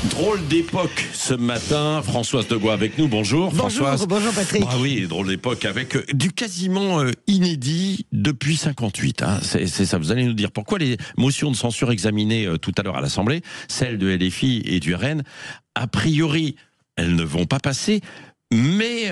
Drôle d'époque ce matin. Françoise Degois avec nous. Bonjour Françoise. Bonjour Patrick. Ah oui, drôle d'époque avec du quasiment inédit depuis 58. Hein. C'est ça, vous allez nous dire pourquoi les motions de censure examinées tout à l'heure à l'Assemblée, celles de LFI et du RN, a priori, elles ne vont pas passer. Mais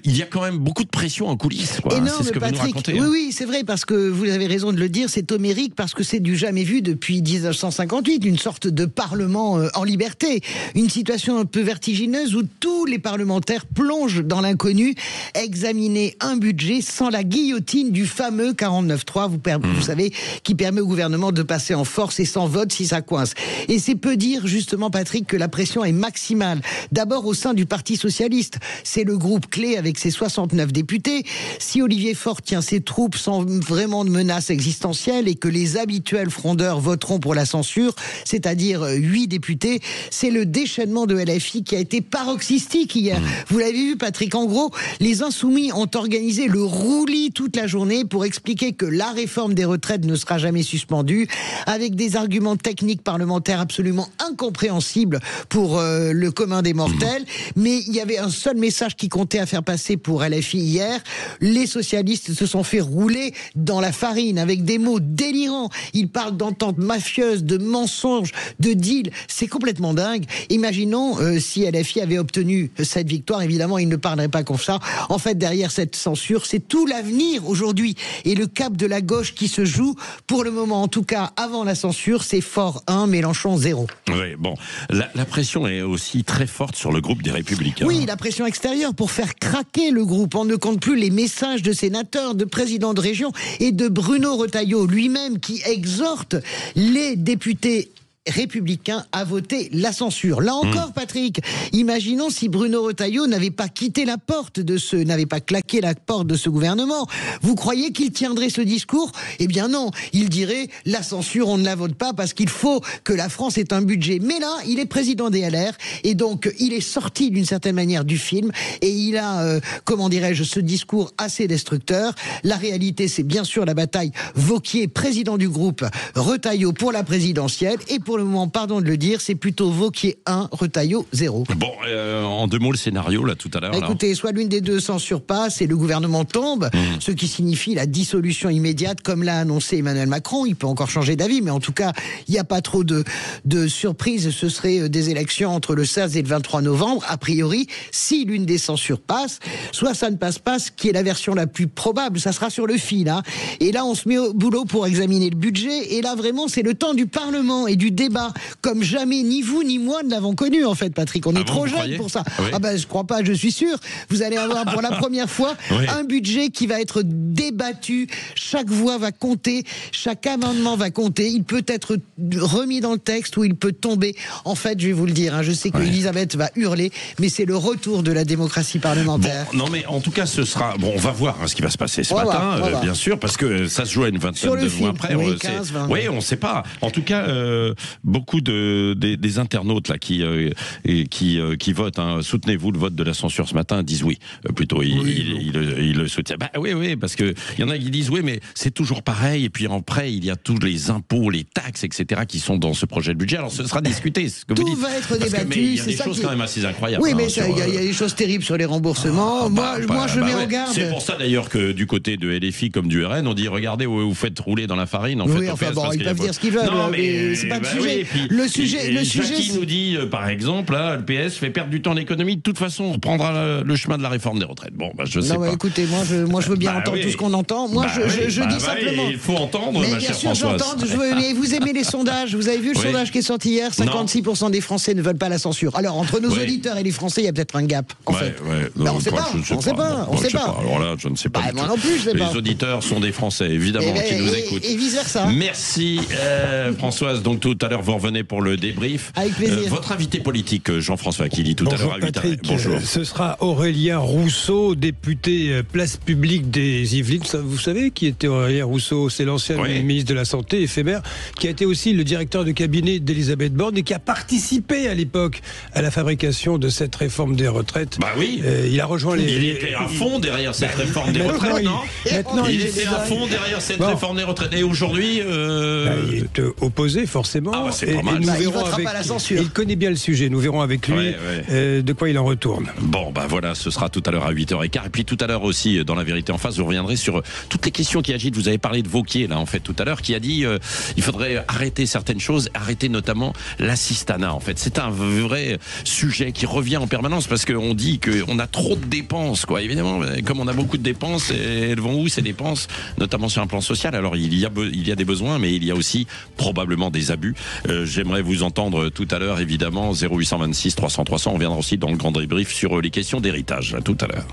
il y a quand même beaucoup de pression en coulisses. Quoi. Énorme, c'est ce que Patrick. vous nous racontez. Oui, c'est vrai, parce que vous avez raison de le dire, c'est homérique, parce que c'est du jamais vu depuis 1958, une sorte de parlement en liberté. Une situation un peu vertigineuse où tous les parlementaires plongent dans l'inconnu, examiner un budget sans la guillotine du fameux 49.3, vous savez, qui permet au gouvernement de passer en force et sans vote si ça coince. Et c'est peu dire, justement, Patrick, que la pression est maximale. D'abord au sein du Parti socialiste. C'est le groupe clé avec ses 69 députés. Si Olivier Faure tient ses troupes sans vraiment de menace existentielle et que les habituels frondeurs voteront pour la censure, c'est-à-dire 8 députés, c'est le déchaînement de LFI qui a été paroxystique hier. Vous l'avez vu, Patrick, en gros, les Insoumis ont organisé le roulis toute la journée pour expliquer que la réforme des retraites ne sera jamais suspendue, avec des arguments techniques parlementaires absolument incompréhensibles pour le commun des mortels. Mais il y avait un seul message qui comptait à faire passer pour LFI hier. Les socialistes se sont fait rouler dans la farine avec des mots délirants. Ils parlent d'entente mafieuse, de mensonges, de deal. C'est complètement dingue. Imaginons si LFI avait obtenu cette victoire. Évidemment, ils ne parleraient pas comme ça. En fait, derrière cette censure, c'est tout l'avenir aujourd'hui. Et le cap de la gauche qui se joue, pour le moment, en tout cas, avant la censure, c'est Faure 1, Mélenchon 0. Oui, bon. La pression est aussi très forte sur le groupe des Républicains. Oui, la pression extérieure pour faire craquer le groupe. On ne compte plus les messages de sénateurs, de présidents de région et de Bruno Retailleau lui-même qui exhorte les députés républicains à voter la censure. Là encore, Patrick, imaginons si Bruno Retailleau n'avait pas quitté la porte n'avait pas claqué la porte de ce gouvernement. Vous croyez qu'il tiendrait ce discours? Eh bien non, il dirait la censure, on ne la vote pas parce qu'il faut que la France ait un budget. Mais là, il est président des LR et donc il est sorti d'une certaine manière du film et il a, comment dirais-je, ce discours assez destructeur. La réalité, c'est bien sûr la bataille Wauquiez, président du groupe, Retailleau pour la présidentielle, et pour le moment, pardon de le dire, c'est plutôt Wauquiez 1, Retailleau 0. Bon, en deux mots, le scénario, là, tout à l'heure. Écoutez, soit l'une des deux censure passe et le gouvernement tombe, ce qui signifie la dissolution immédiate, comme l'a annoncé Emmanuel Macron. Il peut encore changer d'avis, mais en tout cas, il n'y a pas trop de surprises. Ce serait des élections entre le 16 et le 23 novembre, a priori, si l'une des censures passe. Soit ça ne passe pas, ce qui est la version la plus probable, ça sera sur le fil. Hein. Et là, on se met au boulot pour examiner le budget. Et là, vraiment, c'est le temps du Parlement et du débat, comme jamais ni vous ni moi ne l'avons connu en fait, Patrick. On est trop jeunes pour ça. Oui. Ah ben je crois pas, je suis sûr. Vous allez avoir pour la première fois un budget qui va être débattu. Chaque voix va compter, chaque amendement va compter. Il peut être remis dans le texte ou il peut tomber. En fait, je vais vous le dire, hein, je sais que Elisabeth va hurler, mais c'est le retour de la démocratie parlementaire. Bon, non mais en tout cas, ce sera. Bon, on va voir ce qui va se passer ce matin, bien sûr, parce que ça se joue à une vingtaine de mois après. Oui, 15, 20. Oui, on ne sait pas. En tout cas. Beaucoup des internautes là qui votent, hein, soutenez-vous le vote de la censure ce matin, disent oui. Plutôt, ils le soutiennent. Bah oui, parce que il y en a qui disent oui, mais c'est toujours pareil. Et puis après, il y a tous les impôts, les taxes, etc. qui sont dans ce projet de budget. Alors, ce sera discuté. Ce que tout vous dites. Va être débattu. Parce que, il y a des choses quand même assez incroyables. Oui, mais il y a des choses terribles sur les remboursements. Moi, je mets en garde. C'est pour ça d'ailleurs que du côté de LFI comme du RN, on dit regardez, vous faites rouler dans la farine. En fait, ils peuvent dire ce qu'ils veulent. Non, mais c'est pas le sujet. Puis, le sujet. Jackie nous dit, par exemple, là, le PS fait perdre du temps à l'économie. De toute façon, on reprendra le chemin de la réforme des retraites. Bon, je sais pas. Écoutez, moi, je veux bien entendre tout ce qu'on entend. Moi, je dis simplement. Il faut entendre, ma chère Françoise. Mais vous aimez les sondages. Vous avez vu le sondage qui est sorti hier. 56% des Français ne veulent pas la censure. Alors, entre nos auditeurs et les Français, il y a peut-être un gap, en fait. On ne sait pas. On sait pas. Alors là, je ne sais pas. Moi non plus, je sais pas. Les auditeurs sont des Français, évidemment, qui nous écoutent. Et vice versa. Merci, Françoise. Donc, tout à l'heure, vous revenez pour le débrief. Avec plaisir. Votre invité politique, Jean-François Killy, tout à l'heure à 8h. Bonjour. Ce sera Aurélien Rousseau, député Place Publique des Yvelines. Vous savez qui était Aurélien Rousseau? C'est l'ancien ministre de la Santé, éphémère, qui a été aussi le directeur de cabinet d'Elisabeth Borne et qui a participé à l'époque à la fabrication de cette réforme des retraites. Bah oui. Il a rejoint Il était à fond derrière cette réforme des retraites, non? Maintenant, il était à fond derrière cette réforme des retraites. Et aujourd'hui... il est opposé, forcément. également. Bah, c'est pas mal. Nous il verrons votera avec... pas la censure. Il connaît bien le sujet. Nous verrons avec lui de quoi il en retourne. Bon, bah voilà, ce sera tout à l'heure à 8h15. Et puis tout à l'heure aussi, dans La Vérité en face, vous reviendrez sur toutes les questions qui agitent. Vous avez parlé de Wauquiez, là, en fait, tout à l'heure, qui a dit il faudrait arrêter certaines choses, arrêter notamment l'assistanat, en fait. C'est un vrai sujet qui revient en permanence parce qu'on dit qu'on a trop de dépenses, quoi. Évidemment, comme on a beaucoup de dépenses, elles vont où ces dépenses, notamment sur un plan social? Alors, il y a des besoins, mais il y a aussi probablement des abus. J'aimerais vous entendre tout à l'heure, évidemment, 0826 300 300. On viendra aussi dans le grand débrief sur les questions d'héritage, tout à l'heure.